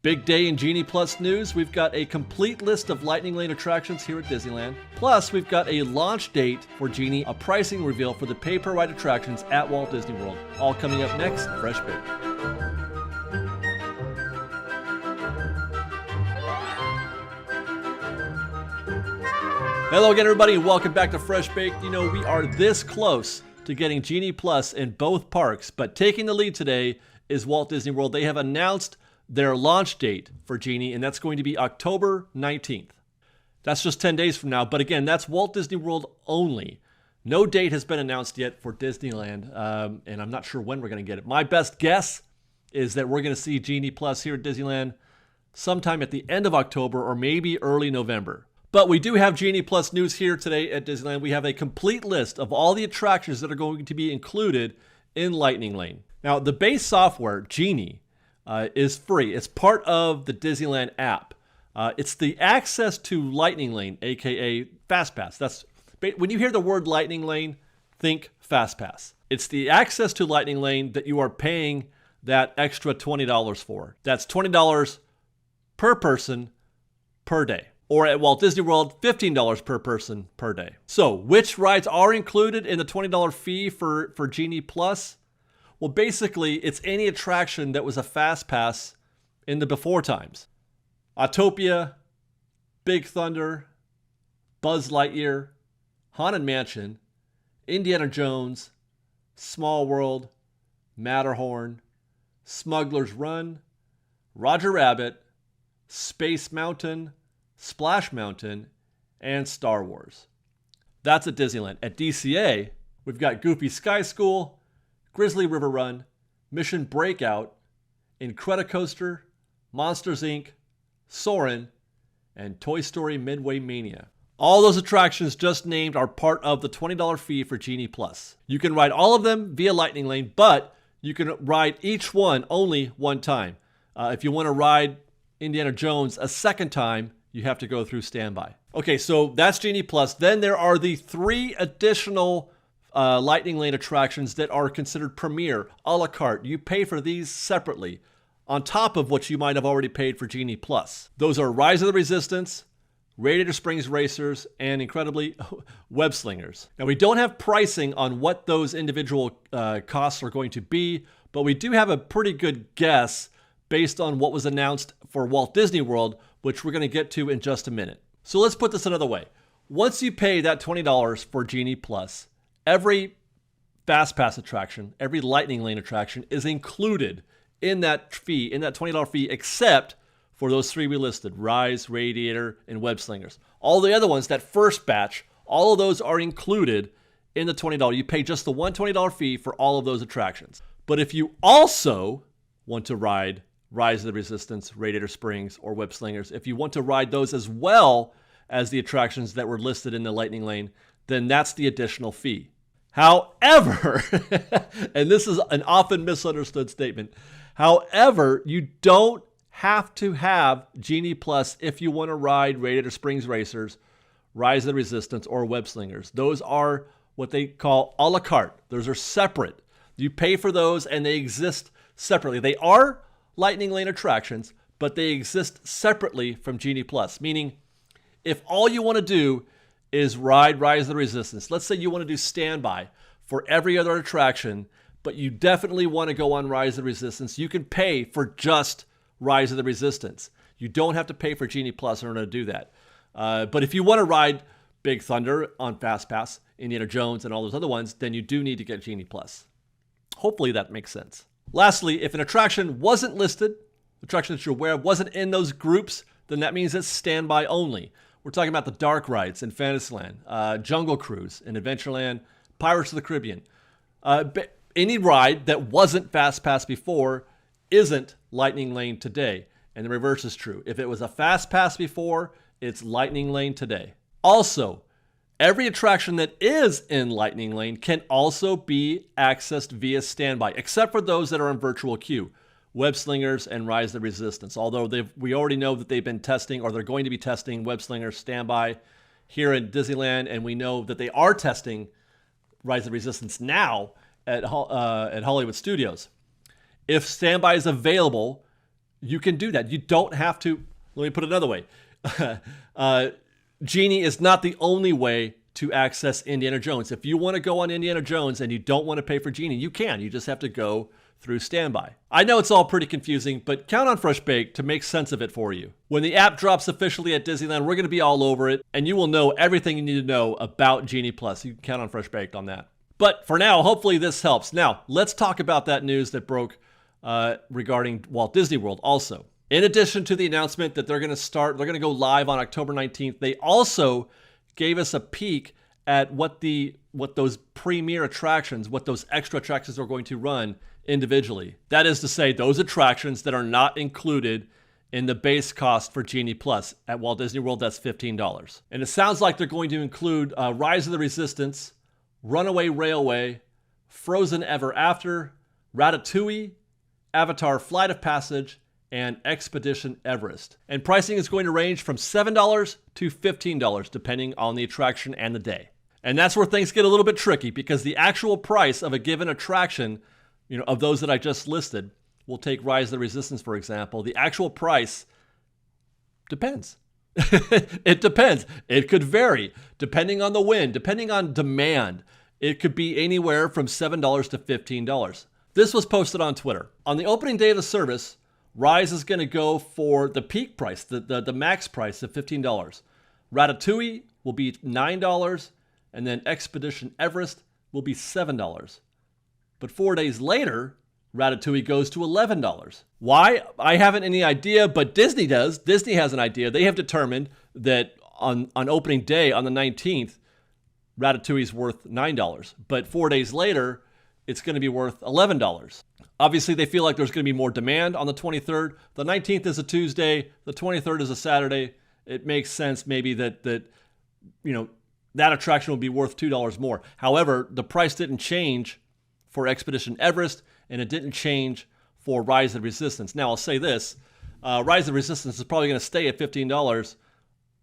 Big day in Genie Plus news. We've got a complete list of Lightning Lane attractions here at Disneyland. Plus, we've got a launch date for Genie, a pricing reveal for the pay-per-ride attractions at Walt Disney World. All coming up next, Fresh Baked. Hello again, everybody, and welcome back to Fresh Baked. You know, we are this close to getting Genie Plus in both parks, but taking the lead today is Walt Disney World. They have announced their launch date for Genie, and that's going to be October 19th. That's just 10 days from now, but again, that's Walt Disney World only. No date has been announced yet for Disneyland, and I'm not sure when we're going to get it. My best guess is that we're going to see Genie Plus here at Disneyland sometime at the end of October or maybe early November. But we do have Genie Plus news here today at Disneyland. We have a complete list of all the attractions that are going to be included in Lightning Lane. Now, the base software, Genie, is free. It's part of the Disneyland app. It's the access to Lightning Lane, aka FastPass. That's when you hear the word Lightning Lane, think FastPass. It's the access to Lightning Lane that you are paying that extra $20 for. That's $20 per person per day. Or at Walt Disney World, $15 per person per day. So, which rides are included in the $20 fee for Genie Plus? Well, basically, it's any attraction that was a Fast Pass in the before times. Autopia, Big Thunder, Buzz Lightyear, Haunted Mansion, Indiana Jones, Small World, Matterhorn, Smuggler's Run, Roger Rabbit, Space Mountain, Splash Mountain, and Star Wars. That's at Disneyland. At DCA, we've got Goofy Sky School, Grizzly River Run, Mission Breakout, Incredicoaster, Monsters Inc., Soarin', and Toy Story Midway Mania. All those attractions just named are part of the $20 fee for Genie Plus. You can ride all of them via Lightning Lane, but you can ride each one only one time. If you want to ride Indiana Jones a second time, you have to go through standby. Okay, so that's Genie Plus. Then there are the 3 additional Lightning Lane attractions that are considered premier, a la carte. You pay for these separately, on top of what you might have already paid for Genie Plus. Those are Rise of the Resistance, Radiator Springs Racers, and incredibly, Web Slingers. Now, we don't have pricing on what those individual costs are going to be, but we do have a pretty good guess based on what was announced for Walt Disney World, which we're going to get to in just a minute. So let's put this another way. Once you pay that $20 for Genie Plus, every Fast Pass attraction, every Lightning Lane attraction is included in that fee, in that $20 fee, except for those 3 we listed, Rise, Radiator, and Web Slingers. All the other ones, that first batch, all of those are included in the $20. You pay just the one $20 fee for all of those attractions. But if you also want to ride Rise of the Resistance, Radiator Springs, or Web Slingers, if you want to ride those as well as the attractions that were listed in the Lightning Lane, then that's the additional fee. However, and this is an often misunderstood statement, however, you don't have to have Genie Plus if you want to ride Radiator Springs Racers, Rise of the Resistance, or Web Slingers. Those are what they call a la carte. Those are separate. You pay for those and they exist separately. They are Lightning Lane attractions, but they exist separately from Genie Plus, meaning if all you want to do is ride Rise of the Resistance, let's say you want to do standby for every other attraction, but you definitely want to go on Rise of the Resistance, you can pay for just Rise of the Resistance. You don't have to pay for Genie Plus in order to do that. But if you want to ride Big Thunder on Fast Pass, Indiana Jones, and all those other ones, then you do need to get Genie Plus. Hopefully that makes sense. Lastly, if an attraction wasn't listed, attraction that you're aware of wasn't in those groups, then that means it's standby only. We're talking about the dark rides in Fantasyland, Jungle Cruise in Adventureland, Pirates of the Caribbean. Any ride that wasn't Fast Pass before isn't Lightning Lane today. And the reverse is true. If it was a Fast Pass before, it's Lightning Lane today. Also, every attraction that is in Lightning Lane can also be accessed via standby, except for those that are in virtual queue. Web Slingers and Rise of the Resistance. Although we already know that they've been testing, or they're going to be testing, Web Slingers standby here in Disneyland, and we know that they are testing Rise of the Resistance now at Hollywood Studios. If standby is available, you can do that. You don't have to. Let me put it another way. Genie is not the only way to access Indiana Jones. If you want to go on Indiana Jones and you don't want to pay for Genie, you can. You just have to go through standby. I know it's all pretty confusing, but count on Fresh Baked to make sense of it for you. When the app drops officially at Disneyland, we're going to be all over it, and you will know everything you need to know about Genie Plus. You can count on Fresh Baked on that. But for now, hopefully this helps. Now, let's talk about that news that broke regarding Walt Disney World also. In addition to the announcement that they're going to go live on October 19th, they also gave us a peek at what those premier attractions, what those extra attractions are going to run individually. That is to say, those attractions that are not included in the base cost for Genie Plus. At Walt Disney World, that's $15. And it sounds like they're going to include Rise of the Resistance, Runaway Railway, Frozen Ever After, Ratatouille, Avatar Flight of Passage, and Expedition Everest. And pricing is going to range from $7 to $15, depending on the attraction and the day. And that's where things get a little bit tricky, because the actual price of a given attraction, of those that I just listed, we'll take Rise of the Resistance, for example, the actual price depends. It depends. It could vary depending on the wind, depending on demand. It could be anywhere from $7 to $15. This was posted on Twitter. On the opening day of the service, Rise is going to go for the peak price, the max price of $15. Ratatouille will be $9, and then Expedition Everest will be $7. But 4 days later, Ratatouille goes to $11. Why? I haven't any idea, but Disney does. Disney has an idea. They have determined that on opening day, on the 19th, Ratatouille is worth $9. But 4 days later, it's going to be worth $11. Obviously, they feel like there's going to be more demand on the 23rd. The 19th is a Tuesday. The 23rd is a Saturday. It makes sense maybe that that attraction will be worth $2 more. However, the price didn't change for Expedition Everest, and it didn't change for Rise of the Resistance. Now, I'll say this. Rise of the Resistance is probably going to stay at $15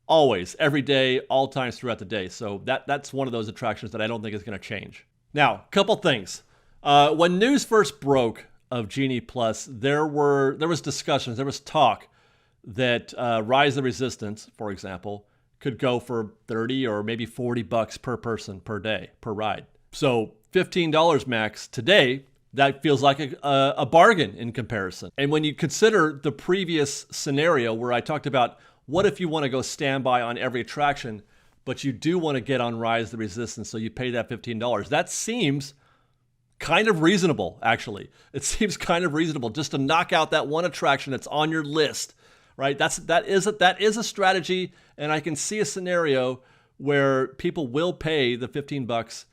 always, every day, all times throughout the day. So that's one of those attractions that I don't think is going to change. Now, a couple things. When news first broke of Genie Plus, there was discussions, there was talk that Rise of the Resistance, for example, could go for $30 or maybe $40 per person per day, per ride. So $15 max today, that feels like a bargain in comparison. And when you consider the previous scenario where I talked about what if you want to go standby on every attraction, but you do want to get on Rise of the Resistance, so you pay that $15. That seems kind of reasonable, actually. It seems kind of reasonable just to knock out that one attraction that's on your list, right? That is a strategy, and I can see a scenario where people will pay the $15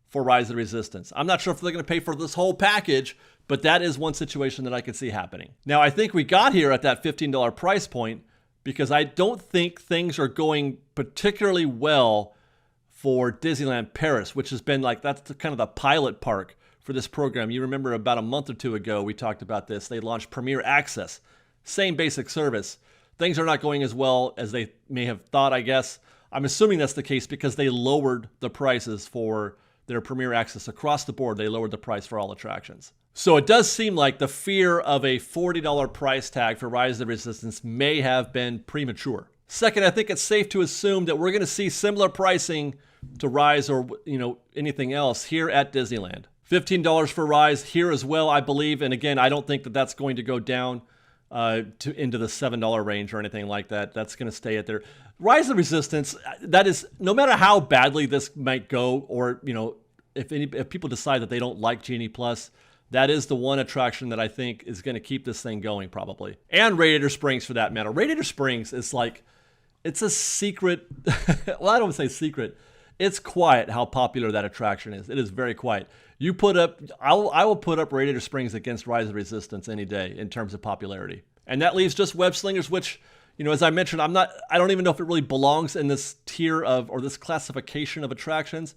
for Rise of the Resistance. I'm not sure if they're going to pay for this whole package, but that is one situation that I can see happening. Now, I think we got here at that $15 price point because I don't think things are going particularly well for Disneyland Paris, which has been that's kind of the pilot park for this program. You remember about a month or two ago, we talked about this. They launched Premier Access, same basic service. Things are not going as well as they may have thought, I guess. I'm assuming that's the case because they lowered the prices for their Premier Access across the board. They lowered the price for all attractions. So it does seem like the fear of a $40 price tag for Rise of the Resistance may have been premature. Second, I think it's safe to assume that we're going to see similar pricing to Rise or anything else here at Disneyland. $15 for Rise here as well, I believe. And again, I don't think that that's going to go down into the $7 range or anything like that. That's going to stay at there. Rise of the Resistance, that is, no matter how badly this might go, or if people decide that they don't like Genie Plus, that is the one attraction that I think is going to keep this thing going probably. And Radiator Springs for that matter. Radiator Springs is it's a secret. Well, I don't want to say secret. It's quiet how popular that attraction is. It is very quiet. I will put up Radiator Springs against Rise of the Resistance any day in terms of popularity. And that leaves just Web Slingers, which, as I mentioned, I don't even know if it really belongs in this tier of, or this classification of attractions.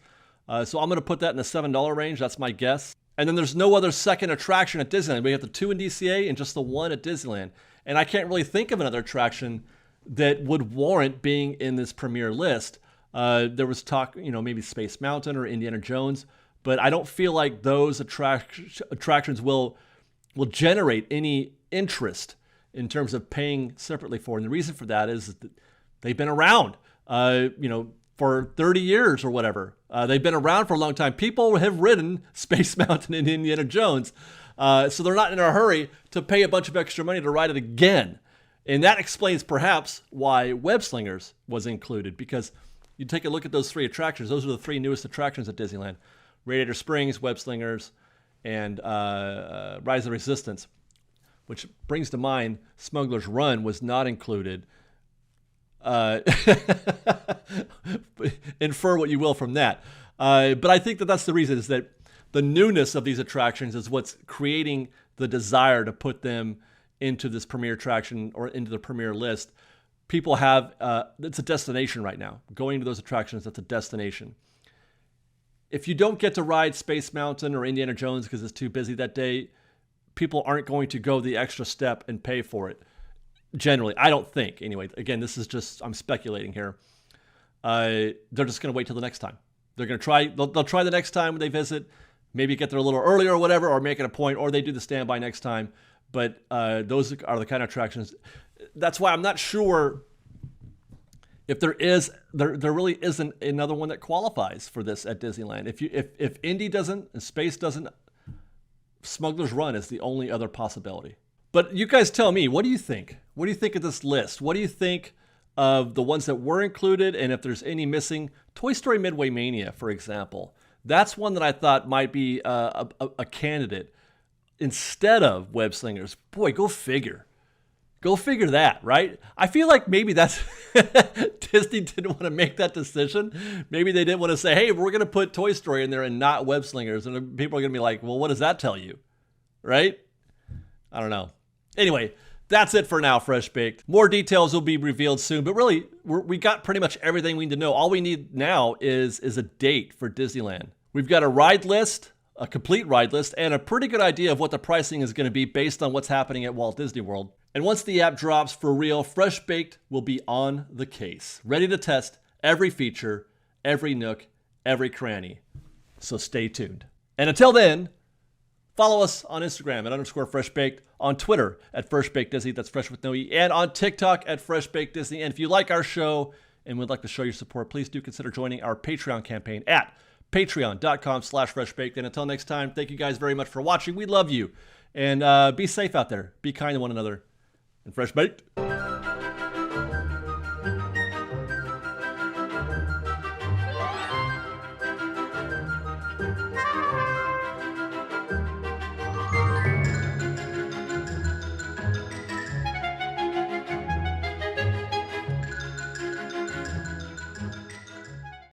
So I'm going to put that in the $7 range. That's my guess. And then there's no other second attraction at Disneyland. We have the 2 in DCA and just the 1 at Disneyland. And I can't really think of another attraction that would warrant being in this premier list. There was talk, maybe Space Mountain or Indiana Jones, but I don't feel like those attractions will generate any interest in terms of paying separately for. And the reason for that is that they've been around, for 30 years or whatever. They've been around for a long time. People have ridden Space Mountain and Indiana Jones, so they're not in a hurry to pay a bunch of extra money to ride it again. And that explains perhaps why Web Slingers was included, because you take a look at those 3 attractions. Those are the 3 newest attractions at Disneyland: Radiator Springs, Web Slingers, and Rise of the Resistance, which brings to mind Smuggler's Run was not included. Infer what you will from that. But I think that that's the reason, is that the newness of these attractions is what's creating the desire to put them into this premier attraction or into the premier list. People have, it's a destination right now. Going to those attractions, that's a destination. If you don't get to ride Space Mountain or Indiana Jones because it's too busy that day, people aren't going to go the extra step and pay for it. Generally, I don't think. Anyway, again, this is just, I'm speculating here. They're just going to wait till the next time. They're going to try, they'll try the next time when they visit, maybe get there a little earlier or whatever, or make it a point, or they do the standby next time. But those are the kind of attractions. That's why I'm not sure if there really isn't another one that qualifies for this at Disneyland. If Indy doesn't and Space doesn't, Smuggler's Run is the only other possibility. But you guys tell me, what do you think? What do you think of this list? What do you think of the ones that were included, and if there's any missing? Toy Story Midway Mania, for example. That's one that I thought might be a candidate instead of Web Slingers. Boy, go figure. Go figure that, right? I feel like maybe that's Disney didn't want to make that decision. Maybe they didn't want to say, hey, we're going to put Toy Story in there and not Web Slingers. And people are going to be like, well, what does that tell you? Right? I don't know. Anyway, that's it for now, Fresh Baked. More details will be revealed soon, but really, we got pretty much everything we need to know. All we need now is a date for Disneyland. We've got a ride list, a complete ride list, and a pretty good idea of what the pricing is going to be based on what's happening at Walt Disney World. And once the app drops for real, Fresh Baked will be on the case, ready to test every feature, every nook, every cranny. So stay tuned. And until then, follow us on Instagram at _FreshBaked, on Twitter at FreshBakedDisney, that's Fresh with no E, and on TikTok at FreshBakedDisney. And if you like our show and would like to show your support, please do consider joining our Patreon campaign at patreon.com/FreshBaked. And until next time, thank you guys very much for watching. We love you. And be safe out there. Be kind to one another. And Fresh Baked.